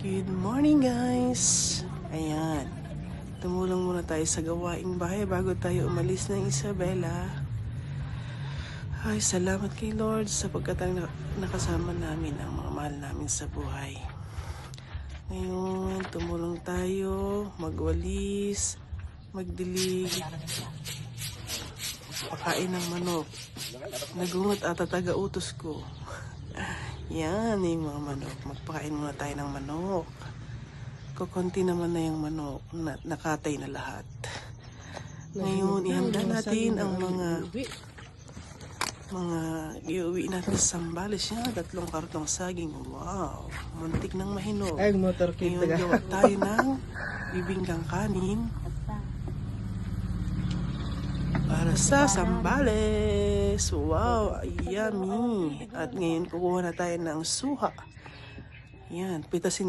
Good morning guys! Ayan, tumulong muna tayo sa gawaing bahay bago tayo umalis ng Isabela. Ay, salamat kay Lord sapagkat nakasama namin ang mga mahal namin sa buhay. Ngayon, tumulong tayo, magwalis, magdilig, pakain ng manok. Nagungot ata taga-utos ko. Yan yung mga manok. Magpakain muna tayo ng manok. Kukunti naman na yung manok. Nakatay na lahat. Ngayon, ihanda natin ang mga iuwi natin sa Sambales. Yan, 3 kartong saging. Wow! Muntik ng mahinog. Ay, motor Ngayon, gawa tayo ng bibingkang kanin para sa Sambales. Wow, yummy. At ngayon kukuha na tayo ng suha. Yan, pitasin